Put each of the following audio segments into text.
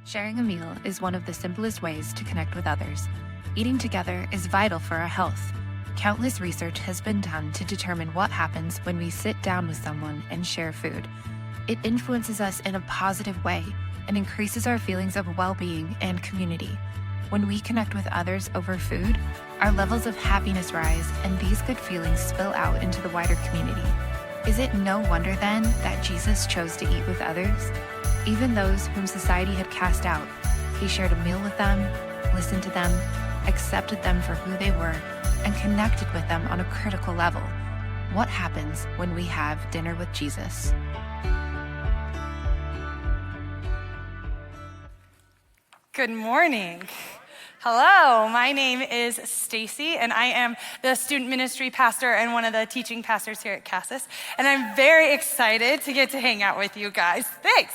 Sharing a meal is one of the simplest ways to connect with others. Eating together is vital for our health. Countless research has been done to determine what happens when we sit down with someone and share food. It influences us in a positive way and increases our feelings of well-being and community. When we connect with others over food, our levels of happiness rise and these good feelings spill out into the wider community. Is it no wonder then that Jesus chose to eat with others? Even those whom society had cast out, he shared a meal with them, listened to them, accepted them for who they were, and connected with them on a critical level. What happens when we have dinner with Jesus? Good morning. Hello, my name is Stacie, and I am the student ministry pastor and one of the teaching pastors here at Cassis. And I'm very excited to get to hang out with you guys. Thanks.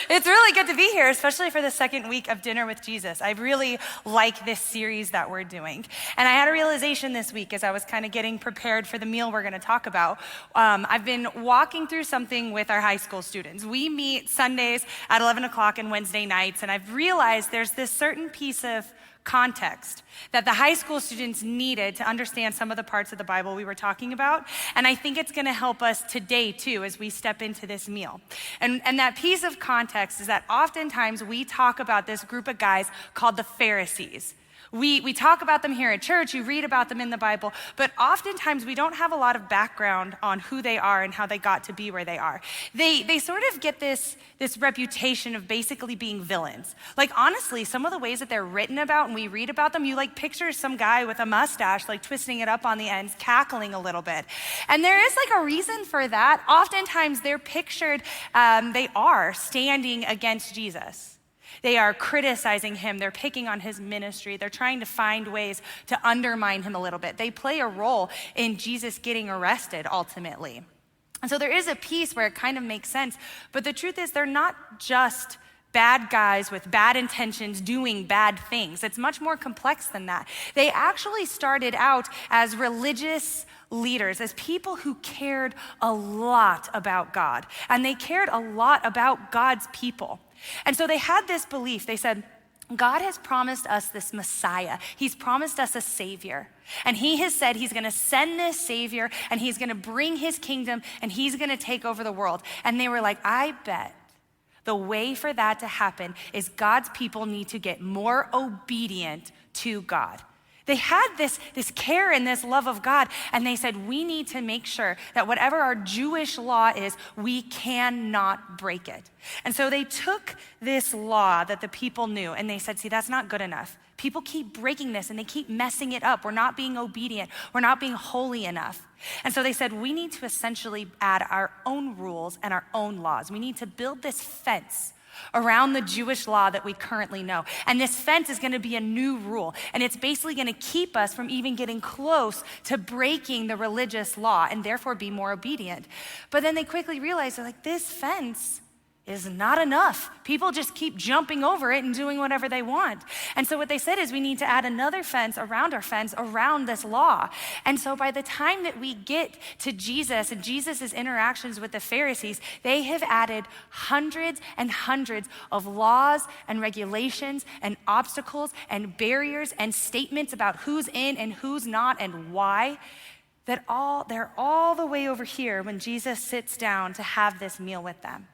It's really good to be here, especially for the second week of Dinner with Jesus. I really like this series that we're doing. And I had a realization this week as I was kind of getting prepared for the meal we're going to talk about. I've been walking through something with our high school students. We meet Sundays at 11 o'clock and Wednesday nights, and I've realized there's this certain piece of context that the high school students needed to understand some of the parts of the Bible we were talking about. And I think it's going to help us today too as we step into this meal. And that piece of context is that oftentimes we talk about this group of guys called the Pharisees. We talk about them here at church, you read about them in the Bible, but oftentimes we don't have a lot of background on who they are and how they got to be where they are. They sort of get this reputation of basically being villains. Like honestly, some of the ways that they're written about and we read about them, you like picture some guy with a mustache, like twisting it up on the ends, cackling a little bit. And there is like a reason for that. Oftentimes they're pictured, they are standing against Jesus. They are criticizing him. They're picking on his ministry. They're trying to find ways to undermine him a little bit. They play a role in Jesus getting arrested ultimately. And so there is a piece where it kind of makes sense. But the truth is they're not just bad guys with bad intentions doing bad things. It's much more complex than that. They actually started out as religious leaders, as people who cared a lot about God. And they cared a lot about God's people. And so they had this belief. They said, God has promised us this Messiah. He's promised us a Savior. And he has said he's going to send this Savior and he's going to bring his kingdom and he's going to take over the world. And they were like, I bet the way for that to happen is God's people need to get more obedient to God. They had this care and this love of God, and they said, we need to make sure that whatever our Jewish law is, we cannot break it. And so they took this law that the people knew, and they said, see, that's not good enough. People keep breaking this, and they keep messing it up. We're not being obedient. We're not being holy enough. And so they said, we need to essentially add our own rules and our own laws. We need to build this fence around the Jewish law that we currently know. And this fence is going to be a new rule. And it's basically going to keep us from even getting close to breaking the religious law and therefore be more obedient. But then they quickly realized, they're like, this fence is not enough. People just keep jumping over it and doing whatever they want. And so what they said is we need to add another fence around this law. And so by the time that we get to Jesus and Jesus's interactions with the Pharisees, they have added hundreds and hundreds of laws and regulations and obstacles and barriers and statements about who's in and who's not and why. They're all the way over here when Jesus sits down to have this meal with them.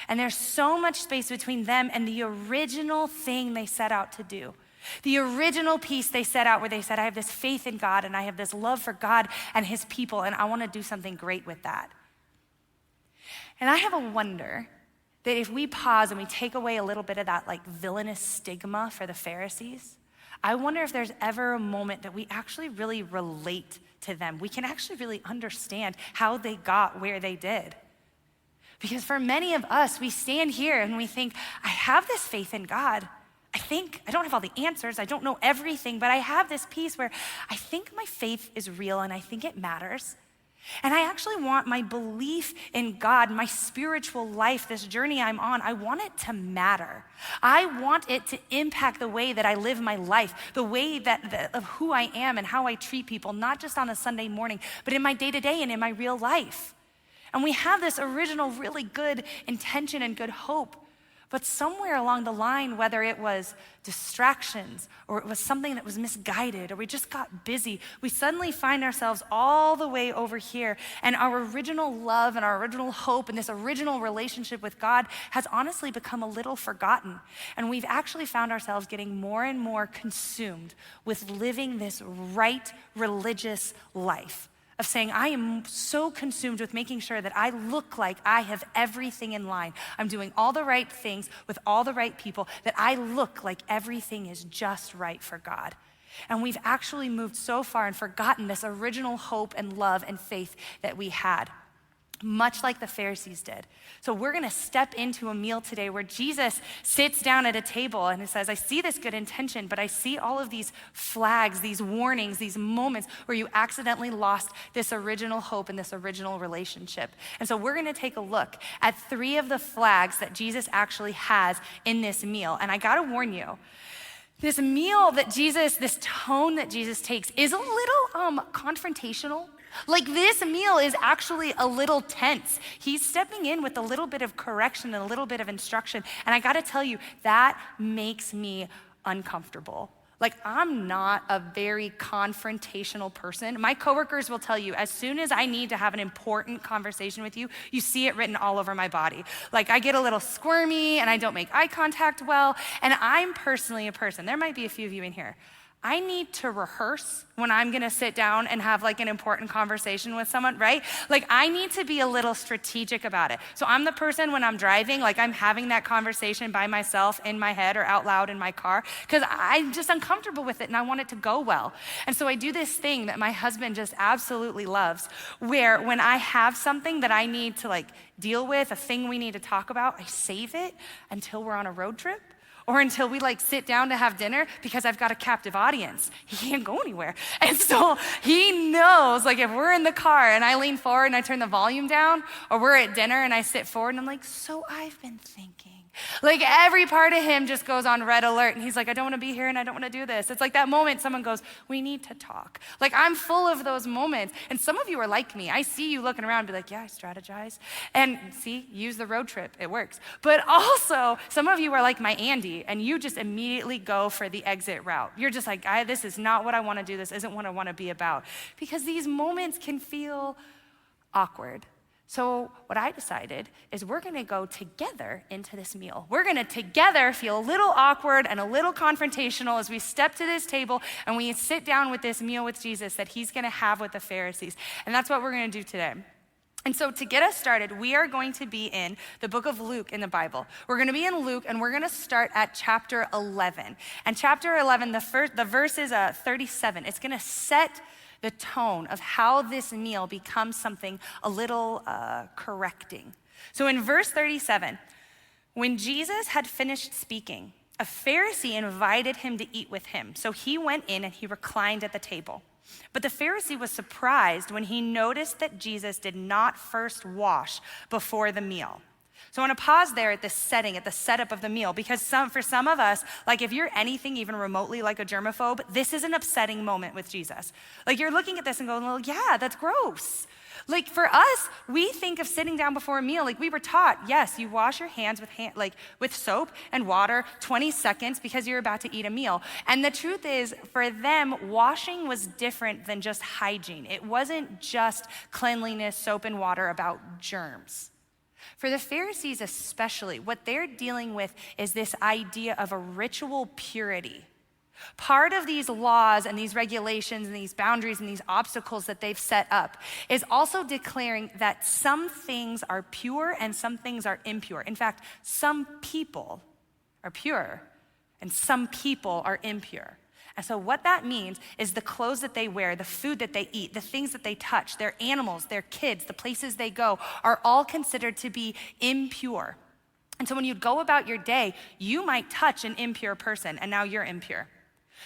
And there's so much space between them and the original thing they set out to do. The original piece they set out where they said, I have this faith in God and I have this love for God and his people and I want to do something great with that. And I have a wonder that if we pause and we take away a little bit of that like villainous stigma for the Pharisees, I wonder if there's ever a moment that we actually really relate to them. We can actually really understand how they got where they did. Because for many of us, we stand here and we think, I have this faith in God. I don't have all the answers. I don't know everything, but I have this piece where I think my faith is real and I think it matters. And I actually want my belief in God, my spiritual life, this journey I'm on, I want it to matter. I want it to impact the way that I live my life, the way of who I am and how I treat people, not just on a Sunday morning, but in my day-to-day and in my real life. And we have this original really good intention and good hope. But somewhere along the line, whether it was distractions or it was something that was misguided or we just got busy, we suddenly find ourselves all the way over here. And our original love and our original hope and this original relationship with God has honestly become a little forgotten. And we've actually found ourselves getting more and more consumed with living this right religious life. Of saying, I am so consumed with making sure that I look like I have everything in line. I'm doing all the right things with all the right people, that I look like everything is just right for God. And we've actually moved so far and forgotten this original hope and love and faith that we had, much like the Pharisees did. So we're gonna step into a meal today where Jesus sits down at a table and he says, I see this good intention, but I see all of these flags, these warnings, these moments where you accidentally lost this original hope and this original relationship. And so we're gonna take a look at 3 of the flags that Jesus actually has in this meal. And I gotta warn you, this meal that Jesus, this tone that Jesus takes is a little confrontational. Like this meal is actually a little tense. He's stepping in with a little bit of correction and a little bit of instruction. And I gotta tell you, that makes me uncomfortable. Like I'm not a very confrontational person. My coworkers will tell you, as soon as I need to have an important conversation with you, you see it written all over my body. Like I get a little squirmy and I don't make eye contact well. And I'm personally a person, there might be a few of you in here, I need to rehearse when I'm gonna sit down and have like an important conversation with someone, right? Like I need to be a little strategic about it. So I'm the person when I'm driving, like I'm having that conversation by myself in my head or out loud in my car, because I'm just uncomfortable with it and I want it to go well. And so I do this thing that my husband just absolutely loves, where when I have something that I need to like deal with, a thing we need to talk about, I save it until we're on a road trip. Or until we like sit down to have dinner, because I've got a captive audience. He can't go anywhere. And so he knows, like if we're in the car and I lean forward and I turn the volume down, or we're at dinner and I sit forward and I'm like, so I've been thinking. Like every part of him just goes on red alert and he's like, I don't wanna be here and I don't wanna do this. It's like that moment someone goes, we need to talk. Like I'm full of those moments. And some of you are like me. I see you looking around and be like, yeah, I strategize. And see, use the road trip, it works. But also, some of you are like my Andy and you just immediately go for the exit route. You're just like, this is not what I wanna do. This isn't what I wanna be about. Because these moments can feel awkward. So what I decided is we're gonna go together into this meal. We're gonna together feel a little awkward and a little confrontational as we step to this table and we sit down with this meal with Jesus that he's gonna have with the Pharisees. And that's what we're gonna do today. And so to get us started, we are going to be in the book of Luke in the Bible. We're gonna be in Luke and we're gonna start at chapter 11. And chapter 11, the verse is 37. It's gonna set the tone of how this meal becomes something a little correcting. So in verse 37, when Jesus had finished speaking, a Pharisee invited him to eat with him. So he went in and he reclined at the table. But the Pharisee was surprised when he noticed that Jesus did not first wash before the meal. So I want to pause there at this setting, at the setup of the meal, because for some of us, like if you're anything even remotely like a germaphobe, this is an upsetting moment with Jesus. Like you're looking at this and going, well, yeah, that's gross. Like for us, we think of sitting down before a meal, like we were taught, yes, you wash your hands with soap and water, 20 seconds because you're about to eat a meal. And the truth is, for them, washing was different than just hygiene. It wasn't just cleanliness, soap and water about germs. For the Pharisees especially, what they're dealing with is this idea of a ritual purity. Part of these laws and these regulations and these boundaries and these obstacles that they've set up is also declaring that some things are pure and some things are impure. In fact, some people are pure and some people are impure. And so what that means is the clothes that they wear, the food that they eat, the things that they touch, their animals, their kids, the places they go are all considered to be impure. And so when you go about your day, you might touch an impure person and now you're impure.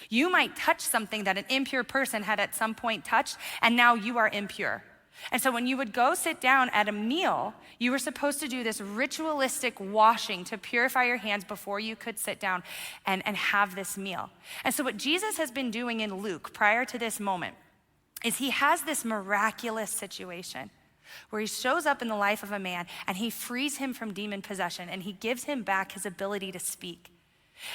You might touch something that an impure person had at some point touched and now you are impure. And so when you would go sit down at a meal, you were supposed to do this ritualistic washing to purify your hands before you could sit down and have this meal. And so what Jesus has been doing in Luke prior to this moment is he has this miraculous situation where he shows up in the life of a man and he frees him from demon possession and he gives him back his ability to speak.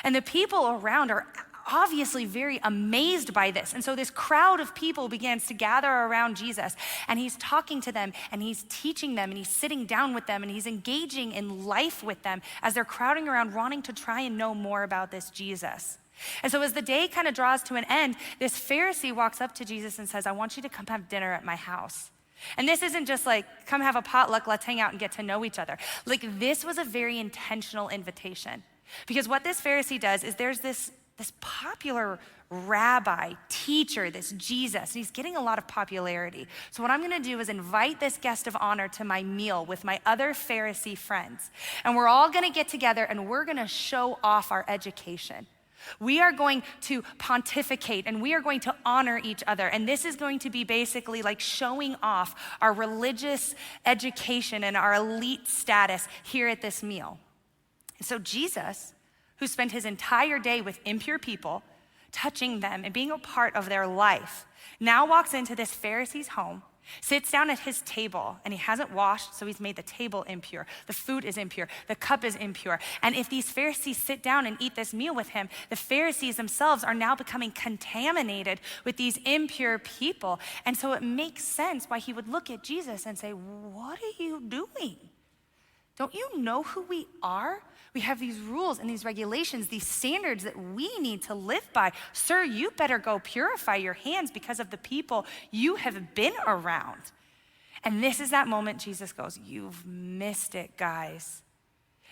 And the people around are obviously very amazed by this. And so this crowd of people begins to gather around Jesus, and he's talking to them and he's teaching them and he's sitting down with them and he's engaging in life with them as they're crowding around wanting to try and know more about this Jesus. And so as the day kind of draws to an end, this Pharisee walks up to Jesus and says, I want you to come have dinner at my house. And this isn't just like, come have a potluck, let's hang out and get to know each other. Like, this was a very intentional invitation. Because what this Pharisee does is there's this popular rabbi, teacher, this Jesus, and he's getting a lot of popularity. So what I'm gonna do is invite this guest of honor to my meal with my other Pharisee friends. And we're all gonna get together and we're gonna show off our education. We are going to pontificate and we are going to honor each other. And this is going to be basically like showing off our religious education and our elite status here at this meal. And so Jesus, who spent his entire day with impure people, touching them and being a part of their life, now walks into this Pharisee's home, sits down at his table, and he hasn't washed, so he's made the table impure. The food is impure. The cup is impure. And if these Pharisees sit down and eat this meal with him, the Pharisees themselves are now becoming contaminated with these impure people. And so it makes sense why he would look at Jesus and say, what are you doing? Don't you know who we are? We have these rules and these regulations, these standards that we need to live by. Sir, you better go purify your hands because of the people you have been around. And this is that moment Jesus goes, you've missed it, guys.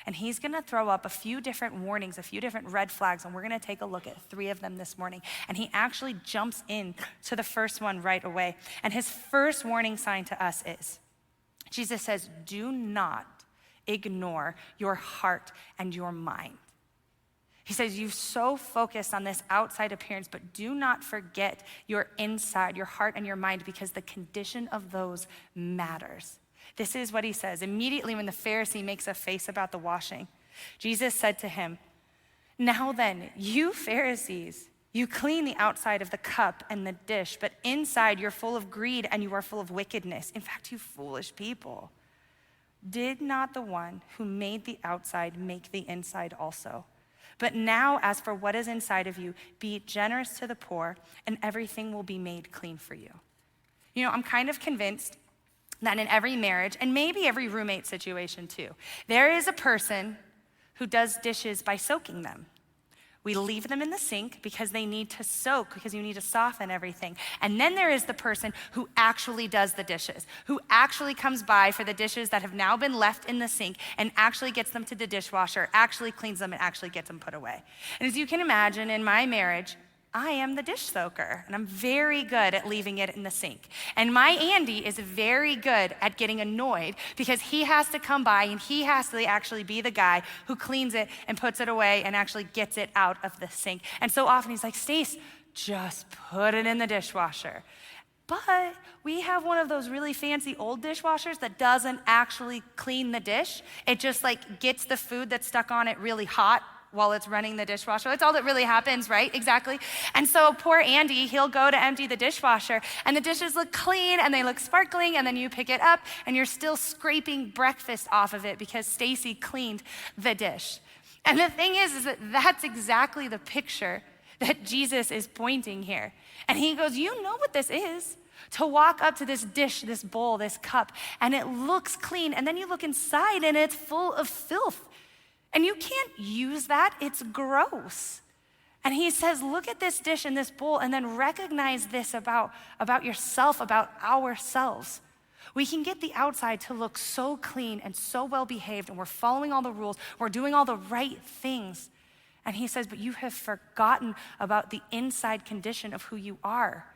And he's gonna throw up a few different warnings, a few different red flags, and we're gonna take a look at 3 of them this morning. And he actually jumps in to the first one right away. And his first warning sign to us is, Jesus says, do not ignore your heart and your mind. He says, you've so focused on this outside appearance, but do not forget your inside, your heart and your mind, because the condition of those matters. This is what he says. Immediately when the Pharisee makes a face about the washing, Jesus said to him, now then, you Pharisees, you clean the outside of the cup and the dish, but inside you're full of greed and you are full of wickedness. In fact, you foolish people. Did not the one who made the outside make the inside also? But now, as for what is inside of you, be generous to the poor, and everything will be made clean for you. You know, I'm kind of convinced that in every marriage, and maybe every roommate situation too, there is a person who does dishes by soaking them. We leave them in the sink because they need to soak, because you need to soften everything. And then there is the person who actually does the dishes, who actually comes by for the dishes that have now been left in the sink and actually gets them to the dishwasher, actually cleans them, and actually gets them put away. And as you can imagine, in my marriage, I am the dish soaker, and I'm very good at leaving it in the sink. And my Andy is very good at getting annoyed because he has to come by and he has to actually be the guy who cleans it and puts it away and actually gets it out of the sink. And so often he's like, Stace, just put it in the dishwasher. But we have one of those really fancy old dishwashers that doesn't actually clean the dish. It just like gets the food that's stuck on it really hot while it's running the dishwasher. That's all that really happens, right? Exactly. And so poor Andy, he'll go to empty the dishwasher and the dishes look clean and they look sparkling, and then you pick it up and you're still scraping breakfast off of it because Stacie cleaned the dish. And the thing is that that's exactly the picture that Jesus is pointing here. And he goes, you know what this is? To walk up to this dish, this bowl, this cup, and it looks clean, and then you look inside and it's full of filth. And you can't use that, it's gross. And he says, look at this dish and this bowl, and then recognize this about yourself, about ourselves. We can get the outside to look so clean and so well behaved, and we're following all the rules, we're doing all the right things. And he says, but you have forgotten about the inside condition of who you are.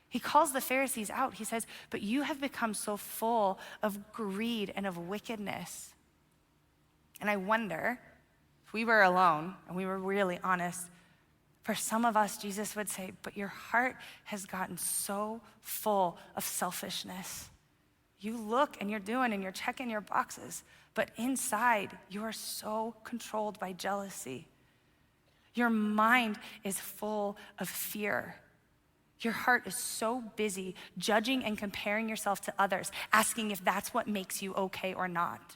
He calls the Pharisees out. He says, but you have become so full of greed and of wickedness. And I wonder, if we were alone and we were really honest, for some of us, Jesus would say, but your heart has gotten so full of selfishness. You look and you're doing and you're checking your boxes, but inside you are so controlled by jealousy. Your mind is full of fear. Your heart is so busy judging and comparing yourself to others, asking if that's what makes you okay or not.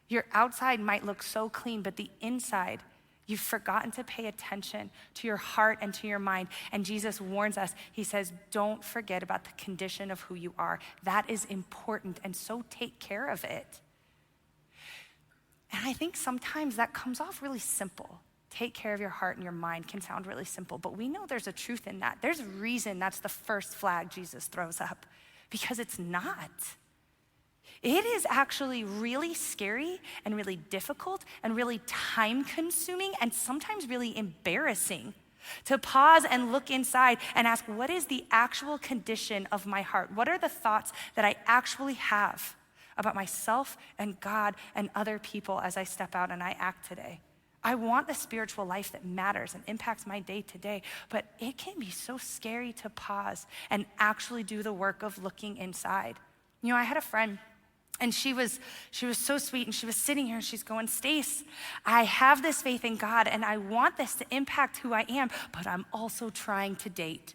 Your outside might look so clean, but the inside, you've forgotten to pay attention to your heart and to your mind. And Jesus warns us. He says, don't forget about the condition of who you are. That is important, and so take care of it. And I think sometimes that comes off really simple. Take care of your heart and your mind can sound really simple, but we know there's a truth in that. There's a reason that's the first flag Jesus throws up, because it's not. It is actually really scary and really difficult and really time-consuming and sometimes really embarrassing to pause and look inside and ask, what is the actual condition of my heart? What are the thoughts that I actually have about myself and God and other people as I step out and I act today? I want the spiritual life that matters and impacts my day to day, but it can be so scary to pause and actually do the work of looking inside. You know, I had a friend, and she was so sweet, and she was sitting here and she's going, Stace, I have this faith in God and I want this to impact who I am, but I'm also trying to date.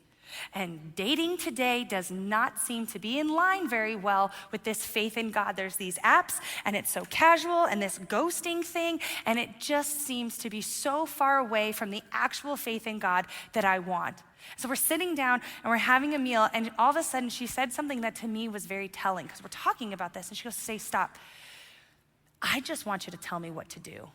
And dating today does not seem to be in line very well with this faith in God. There's these apps and it's so casual, and this ghosting thing, and it just seems to be so far away from the actual faith in God that I want. So we're sitting down and we're having a meal, and all of a sudden she said something that to me was very telling, because we're talking about this, and she goes, Say, stop. I just want you to tell me what to do.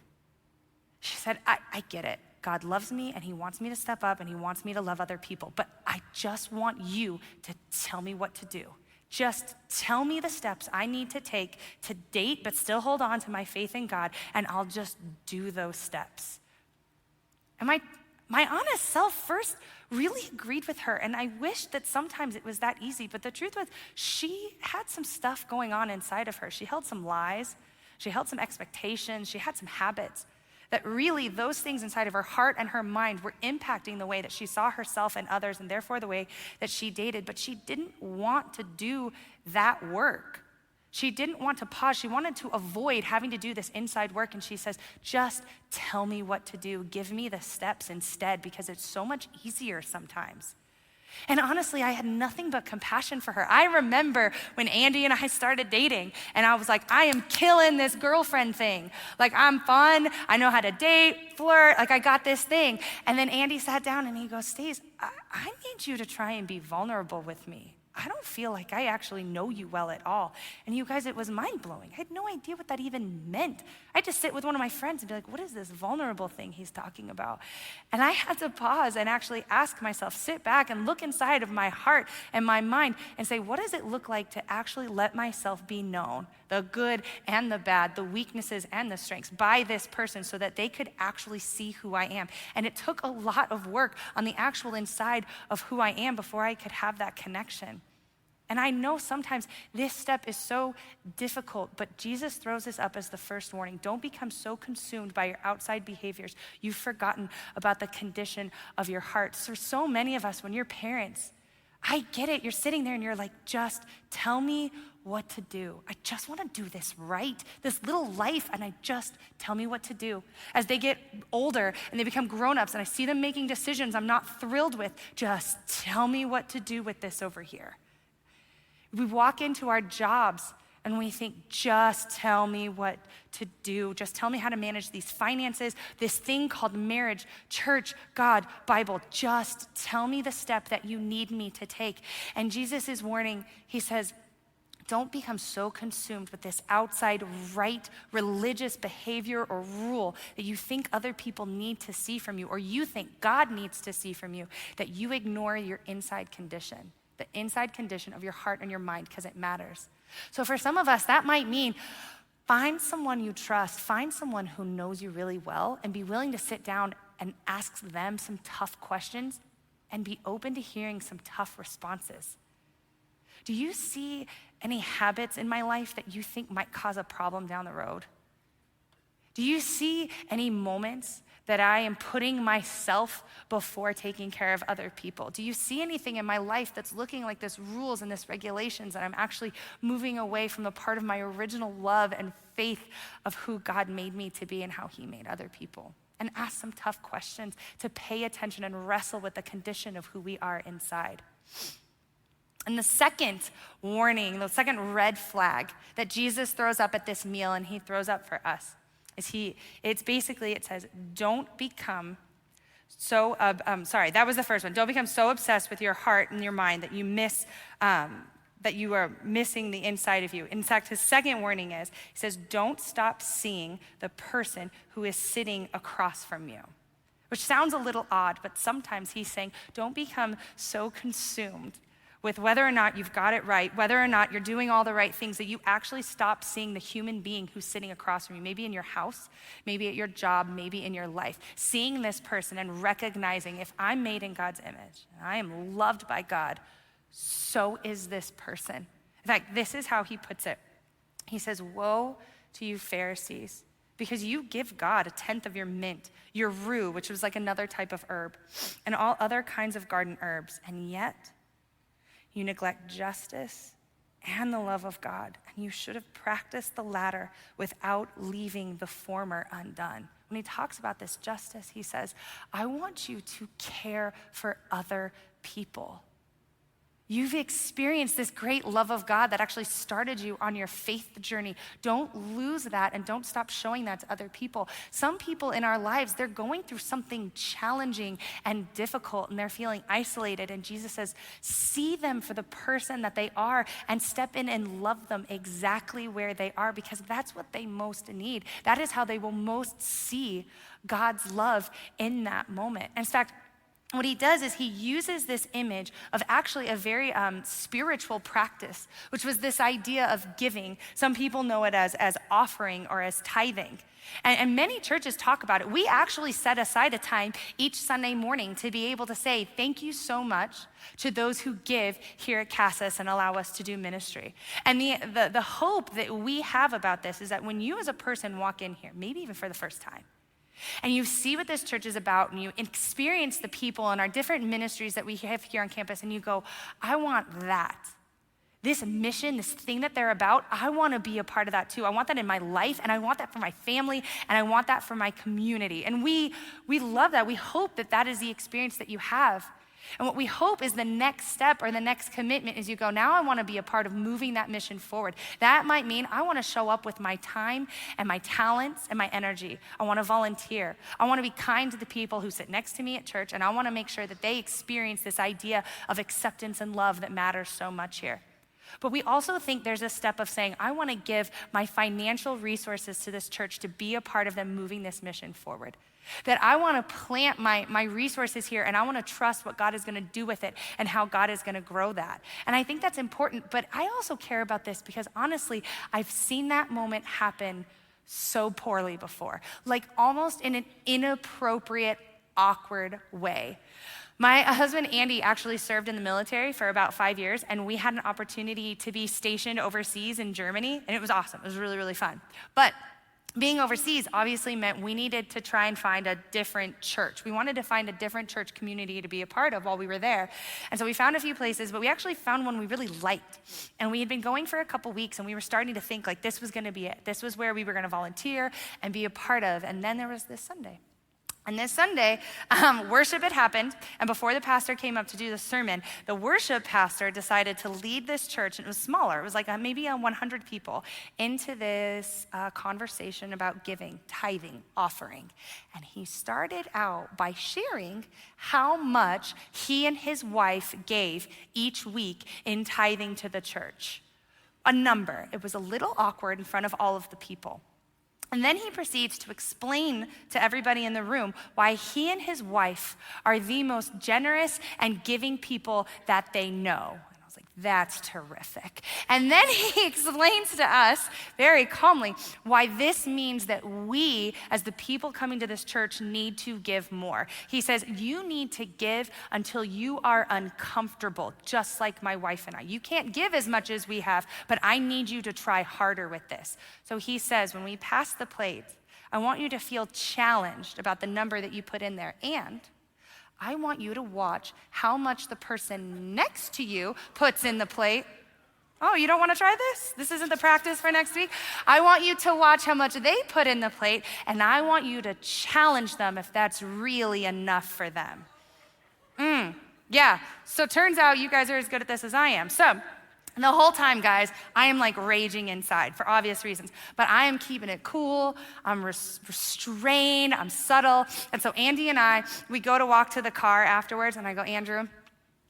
She said, I get it. God loves me and he wants me to step up and he wants me to love other people, but I just want you to tell me what to do. Just tell me the steps I need to take to date, but still hold on to my faith in God, and I'll just do those steps. And my honest self first really agreed with her, and I wish that sometimes it was that easy, but the truth was she had some stuff going on inside of her. She held some lies, she held some expectations, she had some habits that really those things inside of her heart and her mind were impacting the way that she saw herself and others, and therefore the way that she dated, but she didn't want to do that work. She didn't want to pause. She wanted to avoid having to do this inside work, and she says, just tell me what to do. Give me the steps instead, because it's so much easier sometimes. And honestly, I had nothing but compassion for her. I remember when Andy and I started dating, and I was like, I am killing this girlfriend thing. Like, I'm fun, I know how to date, flirt, like I got this thing. And then Andy sat down and he goes, Stace, I need you to try and be vulnerable with me. I don't feel like I actually know you well at all. And you guys, it was mind-blowing. I had no idea what that even meant. I had to sit with one of my friends and be like, what is this vulnerable thing he's talking about? And I had to pause and actually ask myself, sit back and look inside of my heart and my mind and say, what does it look like to actually let myself be known, the good and the bad, the weaknesses and the strengths, by this person, so that they could actually see who I am? And it took a lot of work on the actual inside of who I am before I could have that connection. And I know sometimes this step is so difficult, but Jesus throws this up as the first warning. Don't become so consumed by your outside behaviors, you've forgotten about the condition of your heart. For so many of us, when you're parents, I get it. You're sitting there and you're like, just tell me what to do. I just want to do this right, this little life, and tell me what to do. As they get older and they become grown-ups and I see them making decisions I'm not thrilled with, just tell me what to do with this over here. We walk into our jobs and we think, just tell me what to do. Just tell me how to manage these finances, this thing called marriage, church, God, Bible. Just tell me the step that you need me to take. And Jesus is warning. He says, don't become so consumed with this outside right religious behavior or rule that you think other people need to see from you, or you think God needs to see from you, that you ignore your inside condition. The inside condition of your heart and your mind, because it matters. So for some of us, that might mean find someone you trust, find someone who knows you really well, and be willing to sit down and ask them some tough questions and be open to hearing some tough responses. Do you see any habits in my life that you think might cause a problem down the road? Do you see any moments that I am putting myself before taking care of other people? Do you see anything in my life that's looking like this rules and this regulations, that I'm actually moving away from the part of my original love and faith of who God made me to be and how he made other people? and ask some tough questions, to pay attention and wrestle with the condition of who we are inside. And the second warning, the second red flag that Jesus throws up at this meal and he throws up for us it says, don't become so, that was the first one. Don't become so obsessed with your heart and your mind that you are missing the inside of you. In fact, his second warning he says, don't stop seeing the person who is sitting across from you. Which sounds a little odd, but sometimes he's saying, don't become so consumed with whether or not you've got it right, whether or not you're doing all the right things, that you actually stop seeing the human being who's sitting across from you, maybe in your house, maybe at your job, maybe in your life. Seeing this person and recognizing, if I'm made in God's image, and I am loved by God, so is this person. In fact, this is how he puts it. He says, woe to you Pharisees, because you give God 1/10 of your mint, your rue, which was like another type of herb, and all other kinds of garden herbs, and yet you neglect justice and the love of God, and you should have practiced the latter without leaving the former undone. When he talks about this justice, he says, I want you to care for other people. You've experienced this great love of God that actually started you on your faith journey. Don't lose that and don't stop showing that to other people. Some people in our lives, they're going through something challenging and difficult and they're feeling isolated. And Jesus says, see them for the person that they are and step in and love them exactly where they are, because that's what they most need. That is how they will most see God's love in that moment. In fact, what he does is he uses this image of actually a very spiritual practice, which was this idea of giving. Some people know it as offering or as tithing. And many churches talk about it. We actually set aside a time each Sunday morning to be able to say, thank you so much to those who give here at Cassis and allow us to do ministry. And the hope that we have about this is that when you as a person walk in here, maybe even for the first time, and you see what this church is about, and you experience the people and our different ministries that we have here on campus, and you go, I want that. This mission, this thing that they're about, I want to be a part of that too. I want that in my life, and I want that for my family, and I want that for my community. And we love that. We hope that that is the experience that you have. And what we hope is the next step or the next commitment is you go, now I want to be a part of moving that mission forward. That might mean I want to show up with my time and my talents and my energy. I want to volunteer. I want to be kind to the people who sit next to me at church, and I want to make sure that they experience this idea of acceptance and love that matters so much here. But we also think there's a step of saying, I want to give my financial resources to this church to be a part of them moving this mission forward. That I want to plant my resources here, and I want to trust what God is going to do with it and how God is going to grow that. And I think that's important, but I also care about this because honestly, I've seen that moment happen so poorly before, like almost in an inappropriate, awkward way. My husband, Andy, actually served in the military for about 5 years, and we had an opportunity to be stationed overseas in Germany, and it was awesome. It was really, really fun. But being overseas obviously meant we needed to try and find a different church. We wanted to find a different church community to be a part of while we were there. And so we found a few places, but we actually found one we really liked. And we had been going for a couple weeks, and we were starting to think like this was gonna be it. This was where we were gonna volunteer and be a part of. And then there was this Sunday. And this Sunday, worship had happened, and before the pastor came up to do the sermon, the worship pastor decided to lead this church, and it was smaller, it was like maybe 100 people, into this conversation about giving, tithing, offering. And he started out by sharing how much he and his wife gave each week in tithing to the church. A number. It was a little awkward in front of all of the people. And then he proceeds to explain to everybody in the room why he and his wife are the most generous and giving people that they know. And I was like, that's terrific. And then he explains to us very calmly why this means that we, as the people coming to this church, need to give more. He says, you need to give until you are uncomfortable, just like my wife and I. You can't give as much as we have, but I need you to try harder with this. So he says, when we pass the plate, I want you to feel challenged about the number that you put in there. And I want you to watch how much the person next to you puts in the plate. Oh, you don't want to try this? This isn't the practice for next week? I want you to watch how much they put in the plate, and I want you to challenge them if that's really enough for them. Yeah, so turns out you guys are as good at this as I am. So the whole time, guys, I am like raging inside for obvious reasons, but I am keeping it cool. I'm restrained, I'm subtle. And so Andy and we go to walk to the car afterwards, and I go, Andrew,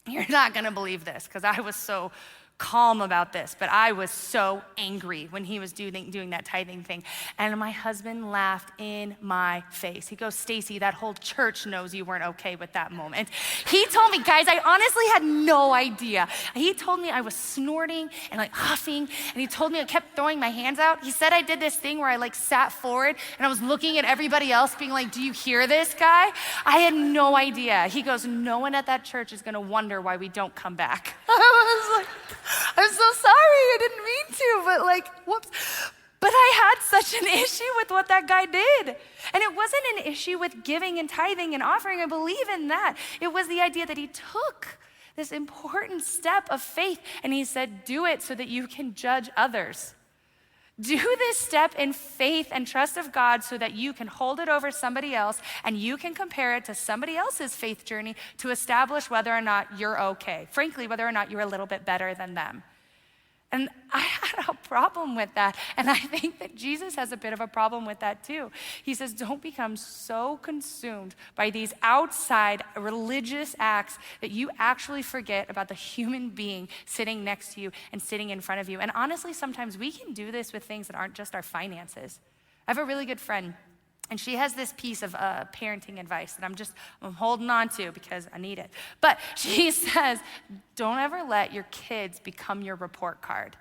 you're not gonna believe this, because I was so calm about this, but I was so angry when he was doing that tithing thing. And my husband laughed in my face. He goes, Stacie, that whole church knows you weren't okay with that moment. He told me, guys, I honestly had no idea. He told me I was snorting and like huffing, and he told me I kept throwing my hands out. He said I did this thing where I like sat forward and I was looking at everybody else being like, do you hear this guy? I had no idea. He goes, no one at that church is gonna wonder why we don't come back. I was like, I'm so sorry, I didn't mean to, but like, whoops. But I had such an issue with what that guy did. And it wasn't an issue with giving and tithing and offering. I believe in that. It was the idea that he took this important step of faith and he said, do it so that you can judge others. Do this step in faith and trust of God so that you can hold it over somebody else and you can compare it to somebody else's faith journey to establish whether or not you're okay. Frankly, whether or not you're a little bit better than them. And I had a problem with that. And I think that Jesus has a bit of a problem with that too. He says, don't become so consumed by these outside religious acts that you actually forget about the human being sitting next to you and sitting in front of you. And honestly, sometimes we can do this with things that aren't just our finances. I have a really good friend, and she has this piece of parenting advice that I'm holding on to because I need it. But she says, don't ever let your kids become your report card.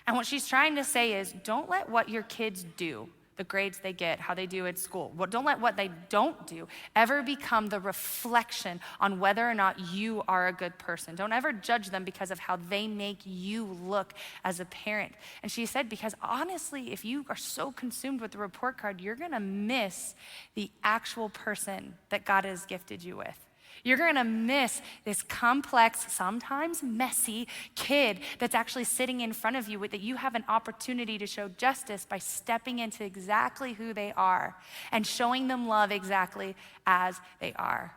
And what she's trying to say is, don't let what your kids do, the grades they get, how they do at school, don't let what they don't do ever become the reflection on whether or not you are a good person. Don't ever judge them because of how they make you look as a parent. And she said, because honestly, if you are so consumed with the report card, you're gonna miss the actual person that God has gifted you with. You're gonna miss this complex, sometimes messy kid that's actually sitting in front of you that you have an opportunity to show justice by stepping into exactly who they are and showing them love exactly as they are.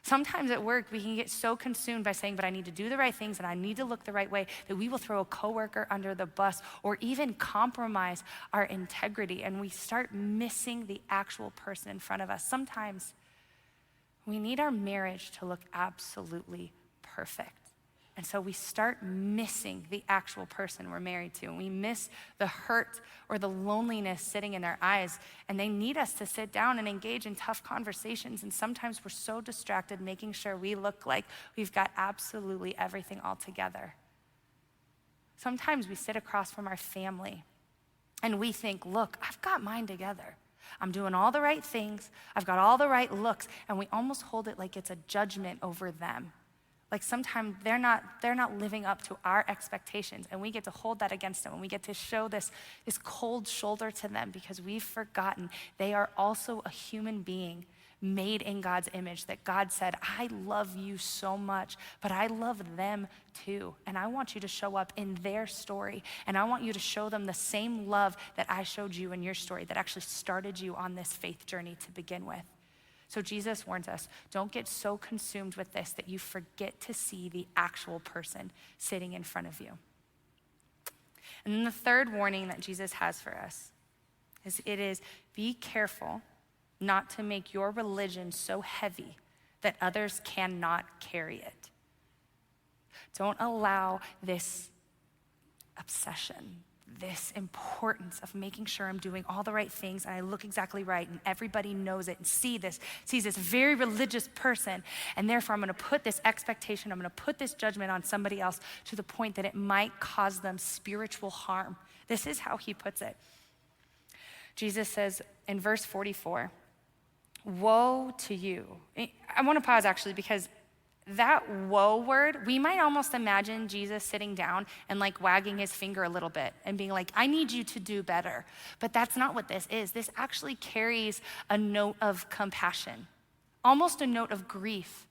Sometimes at work, we can get so consumed by saying, but I need to do the right things and I need to look the right way, that we will throw a coworker under the bus or even compromise our integrity, and we start missing the actual person in front of us. Sometimes we need our marriage to look absolutely perfect. And so we start missing the actual person we're married to. And we miss the hurt or the loneliness sitting in their eyes. And they need us to sit down and engage in tough conversations. And sometimes we're so distracted making sure we look like we've got absolutely everything all together. Sometimes we sit across from our family and we think, look, I've got mine together. I'm doing all the right things. I've got all the right looks. And we almost hold it like it's a judgment over them. Like sometimes they're not living up to our expectations, and we get to hold that against them, and we get to show this cold shoulder to them because we've forgotten they are also a human being made in God's image, that God said, I love you so much, but I love them too. And I want you to show up in their story. And I want you to show them the same love that I showed you in your story that actually started you on this faith journey to begin with. So Jesus warns us, don't get so consumed with this that you forget to see the actual person sitting in front of you. And then the third warning that Jesus has for us is be careful not to make your religion so heavy that others cannot carry it. Don't allow this obsession, this importance of making sure I'm doing all the right things and I look exactly right and everybody knows it and sees this very religious person, and therefore I'm gonna put this expectation, I'm gonna put this judgment on somebody else to the point that it might cause them spiritual harm. This is how he puts it. Jesus says in verse 44, woe to you. I wanna pause actually, because that woe word, we might almost imagine Jesus sitting down and like wagging his finger a little bit and being like, I need you to do better. But that's not what this is. This actually carries a note of compassion, almost a note of grief.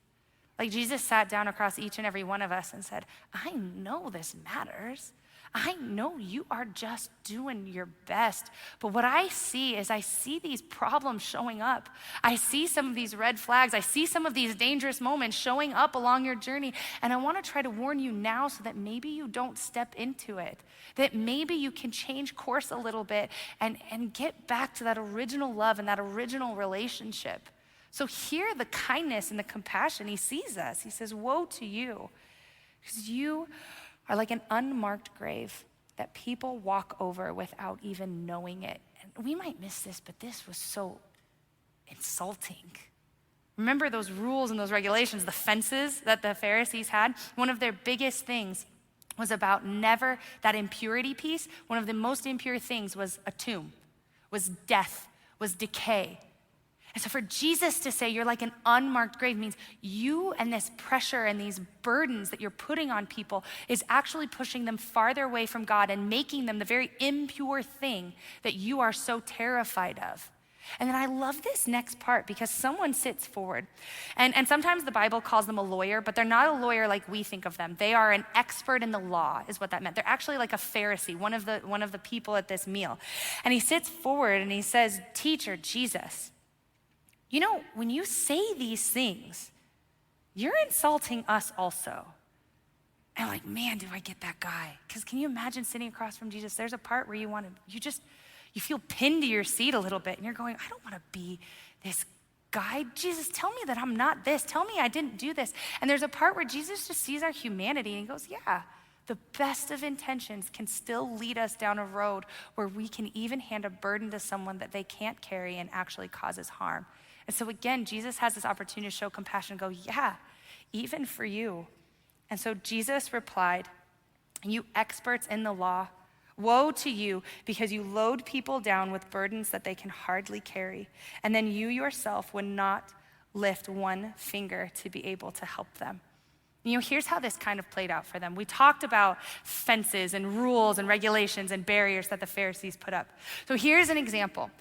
Like Jesus sat down across each and every one of us and said, I know this matters. I know you are just doing your best. But what I see is I see these problems showing up. I see some of these red flags. I see some of these dangerous moments showing up along your journey. And I want to try to warn you now so that maybe you don't step into it, that maybe you can change course a little bit and get back to that original love and that original relationship. So hear the kindness and the compassion. He sees us. He says, woe to you, because you are like an unmarked grave that people walk over without even knowing it. And we might miss this, but this was so insulting. Remember those rules and those regulations, the fences that the Pharisees had? One of their biggest things was about never, that impurity piece, one of the most impure things was a tomb, was death, was decay. And so for Jesus to say you're like an unmarked grave means you and this pressure and these burdens that you're putting on people is actually pushing them farther away from God and making them the very impure thing that you are so terrified of. And then I love this next part because someone sits forward. And sometimes the Bible calls them a lawyer, but they're not a lawyer like we think of them. They are an expert in the law is what that meant. They're actually like a Pharisee, one of the people at this meal. And he sits forward and he says, "Teacher, Jesus, you know, when you say these things, you're insulting us also." And I'm like, man, do I get that guy? Because can you imagine sitting across from Jesus? There's a part where you feel pinned to your seat a little bit and you're going, I don't want to be this guy. Jesus, tell me that I'm not this. Tell me I didn't do this. And there's a part where Jesus just sees our humanity and he goes, yeah, the best of intentions can still lead us down a road where we can even hand a burden to someone that they can't carry and actually causes harm. And so again, Jesus has this opportunity to show compassion and go, yeah, even for you. And so Jesus replied, you experts in the law, woe to you because you load people down with burdens that they can hardly carry. And then you yourself would not lift one finger to be able to help them. You know, here's how this kind of played out for them. We talked about fences and rules and regulations and barriers that the Pharisees put up. So here's an example.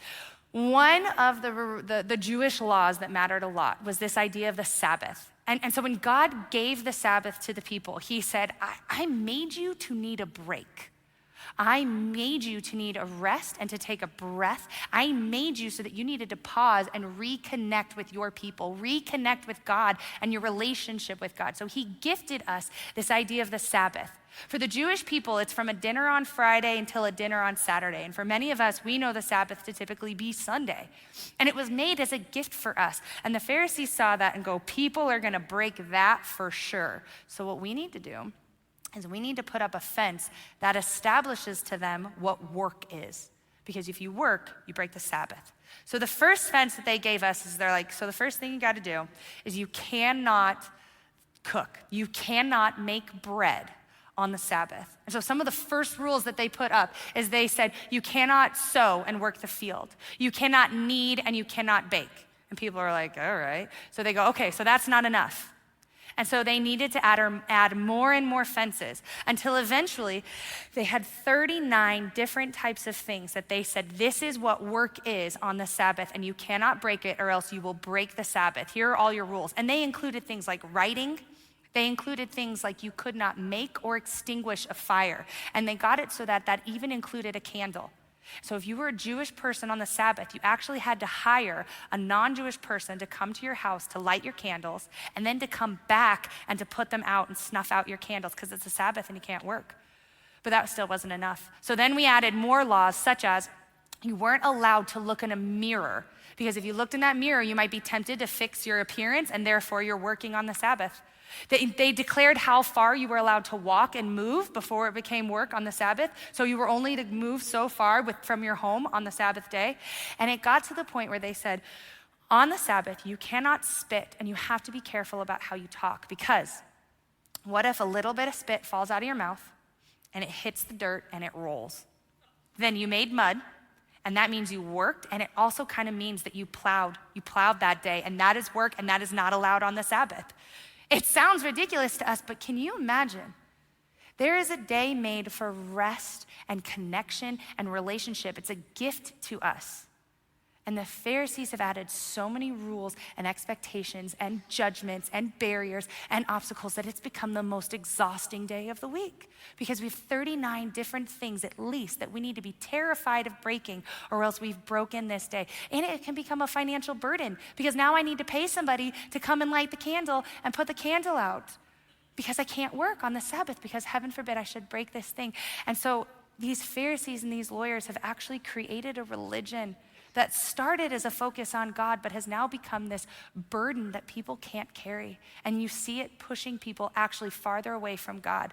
One of the Jewish laws that mattered a lot was this idea of the Sabbath. And so when God gave the Sabbath to the people, he said, I made you to need a break. I made you to need a rest and to take a breath. I made you so that you needed to pause and reconnect with your people, reconnect with God and your relationship with God. So he gifted us this idea of the Sabbath. For the Jewish people, it's from a dinner on Friday until a dinner on Saturday. And for many of us, we know the Sabbath to typically be Sunday. And it was made as a gift for us. And the Pharisees saw that and go, people are gonna break that for sure. So what we need to do is we need to put up a fence that establishes to them what work is. Because if you work, you break the Sabbath. So the first fence that they gave us is they're like, so the first thing you gotta do is you cannot cook. You cannot make bread on the Sabbath. And so some of the first rules that they put up is they said, you cannot sow and work the field. You cannot knead and you cannot bake. And people are like, all right. So they go, okay, so that's not enough. And so they needed to add more and more fences until eventually they had 39 different types of things that they said, this is what work is on the Sabbath and you cannot break it or else you will break the Sabbath. Here are all your rules. And they included things like writing. They included things like you could not make or extinguish a fire. And they got it so that that even included a candle. So if you were a Jewish person on the Sabbath, you actually had to hire a non-Jewish person to come to your house to light your candles and then to come back and to put them out and snuff out your candles because it's a Sabbath and you can't work. But that still wasn't enough. So then we added more laws such as you weren't allowed to look in a mirror because if you looked in that mirror, you might be tempted to fix your appearance and therefore you're working on the Sabbath. They declared how far you were allowed to walk and move before it became work on the Sabbath. So you were only to move so far from your home on the Sabbath day. And it got to the point where they said, on the Sabbath, you cannot spit and you have to be careful about how you talk because what if a little bit of spit falls out of your mouth and it hits the dirt and it rolls? Then you made mud and that means you worked and it also kind of means that you plowed that day and that is work and that is not allowed on the Sabbath. It sounds ridiculous to us, but can you imagine? There is a day made for rest and connection and relationship. It's a gift to us. And the Pharisees have added so many rules and expectations and judgments and barriers and obstacles that it's become the most exhausting day of the week, because we have 39 different things at least that we need to be terrified of breaking, or else we've broken this day. And it can become a financial burden, because now I need to pay somebody to come and light the candle and put the candle out, because I can't work on the Sabbath, because heaven forbid I should break this thing. And so these Pharisees and these lawyers have actually created a religion that started as a focus on God, but has now become this burden that people can't carry. And you see it pushing people actually farther away from God.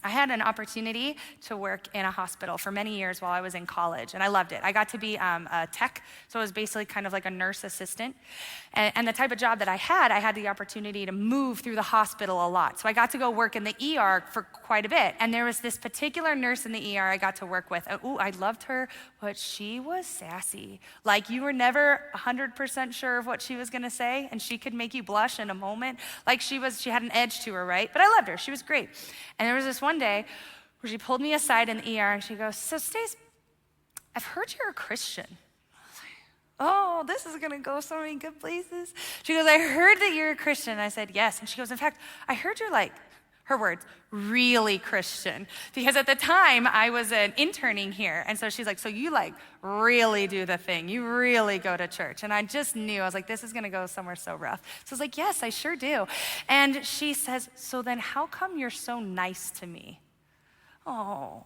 I had an opportunity to work in a hospital for many years while I was in college, and I loved it. I got to be a tech, so it was basically kind of like a nurse assistant. And the type of job that I had the opportunity to move through the hospital a lot. So I got to go work in the ER for quite a bit. And there was this particular nurse in the ER I got to work with. Ooh, I loved her, but she was sassy. Like, you were never 100% sure of what she was gonna say, and she could make you blush in a moment. Like, she had an edge to her, right? But I loved her, she was great. And there was this one day where she pulled me aside in the ER and she goes, "So Stace, I've heard you're a Christian." I was like, oh, this is gonna go so many good places. She goes, "I heard that you're a Christian." And I said, "Yes." And she goes, "In fact, I heard you're like," her words, "really Christian." Because at the time I was an interning here. And so she's like, "So you like really do the thing. You really go to church." And I just knew, I was like, this is gonna go somewhere so rough. So I was like, "Yes, I sure do." And she says, "So then how come you're so nice to me?" Oh.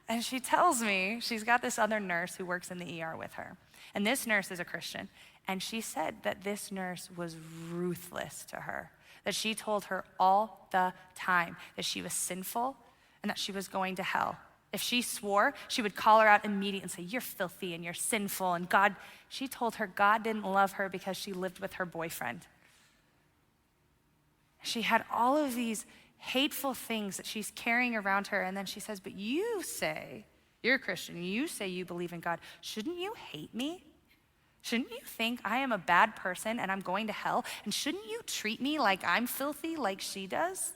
And she tells me she's got this other nurse who works in the ER with her. And this nurse is a Christian. And she said that this nurse was ruthless to her, that she told her all the time that she was sinful and that she was going to hell. If she swore, she would call her out immediately and say, "You're filthy and you're sinful." And she told her God didn't love her because she lived with her boyfriend. She had all of these hateful things that she's carrying around her. And then she says, "But you say, you're a Christian, you say you believe in God. Shouldn't you hate me? Shouldn't you think I am a bad person and I'm going to hell? And shouldn't you treat me like I'm filthy like she does?"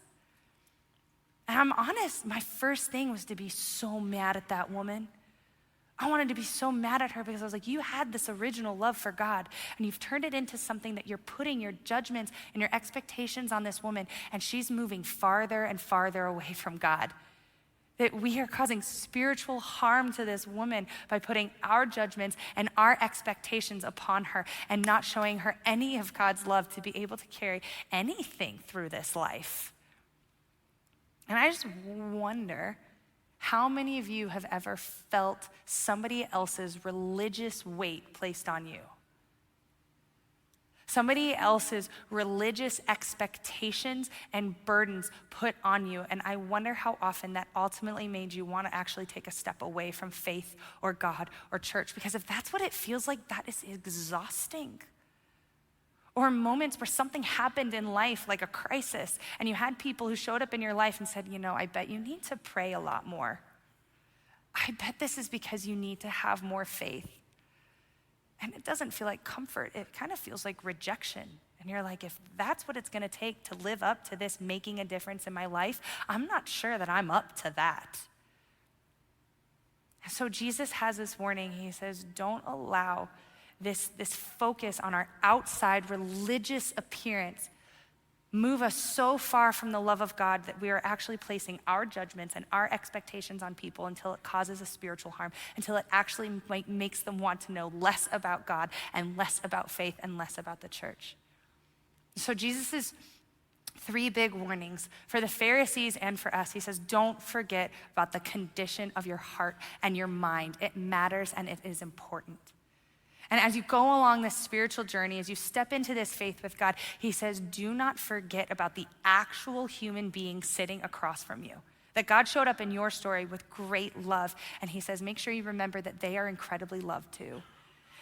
And I'm honest, my first thing was to be so mad at that woman. I wanted to be so mad at her because I was like, you had this original love for God and you've turned it into something that you're putting your judgments and your expectations on this woman, and she's moving farther and farther away from God. That we are causing spiritual harm to this woman by putting our judgments and our expectations upon her and not showing her any of God's love to be able to carry anything through this life. And I just wonder, how many of you have ever felt somebody else's religious weight placed on you? Somebody else's religious expectations and burdens put on you. And I wonder how often that ultimately made you want to actually take a step away from faith or God or church. Because if that's what it feels like, that is exhausting. Or moments where something happened in life, like a crisis, and you had people who showed up in your life and said, I bet you need to pray a lot more. I bet this is because you need to have more faith. And it doesn't feel like comfort. It kind of feels like rejection. And you're like, if that's what it's gonna take to live up to this making a difference in my life, I'm not sure that I'm up to that. So Jesus has this warning. He says, don't allow this focus on our outside religious appearance move us so far from the love of God that we are actually placing our judgments and our expectations on people until it causes a spiritual harm, until it actually makes them want to know less about God and less about faith and less about the church. So Jesus' 3 big warnings for the Pharisees and for us. He says, don't forget about the condition of your heart and your mind. It matters and it is important. And as you go along this spiritual journey, as you step into this faith with God, he says, do not forget about the actual human being sitting across from you. That God showed up in your story with great love. And he says, make sure you remember that they are incredibly loved too.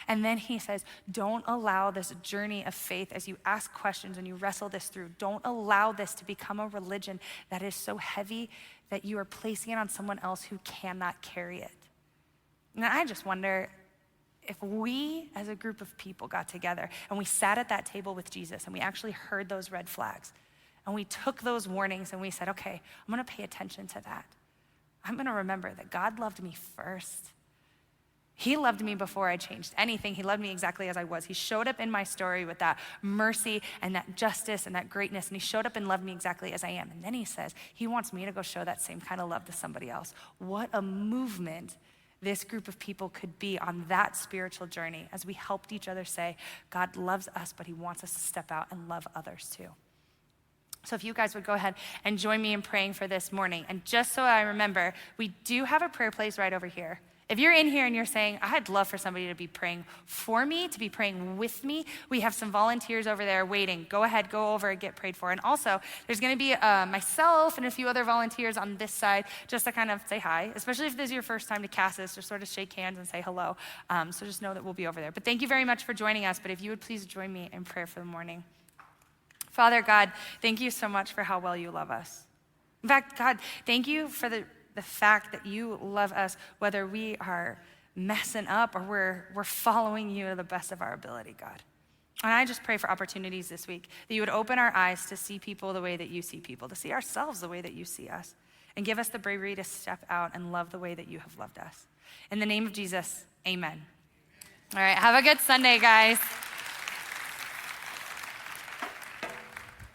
And then he says, don't allow this journey of faith as you ask questions and you wrestle this through. Don't allow this to become a religion that is so heavy that you are placing it on someone else who cannot carry it. And I just wonder, if we as a group of people got together and we sat at that table with Jesus and we actually heard those red flags and we took those warnings and we said, okay, I'm gonna pay attention to that. I'm gonna remember that God loved me first. He loved me before I changed anything. He loved me exactly as I was. He showed up in my story with that mercy and that justice and that greatness, and he showed up and loved me exactly as I am. And then he says he wants me to go show that same kind of love to somebody else. What a movement this group of people could be on that spiritual journey as we helped each other say, God loves us, but he wants us to step out and love others too. So if you guys would go ahead and join me in praying for this morning. And just so I remember, we do have a prayer place right over here. If you're in here and you're saying, I'd love for somebody to be praying for me, to be praying with me, we have some volunteers over there waiting. Go ahead, go over and get prayed for. And also, there's gonna be myself and a few other volunteers on this side just to kind of say hi, especially if this is your first time to Cassis, just sort of shake hands and say hello. So just know that we'll be over there. But thank you very much for joining us. But if you would please join me in prayer for the morning. Father God, thank you so much for how well you love us. In fact, God, thank you for the fact that you love us, whether we are messing up or we're following you to the best of our ability, God. And I just pray for opportunities this week, that you would open our eyes to see people the way that you see people, to see ourselves the way that you see us, and give us the bravery to step out and love the way that you have loved us. In the name of Jesus, amen. All right, have a good Sunday, guys.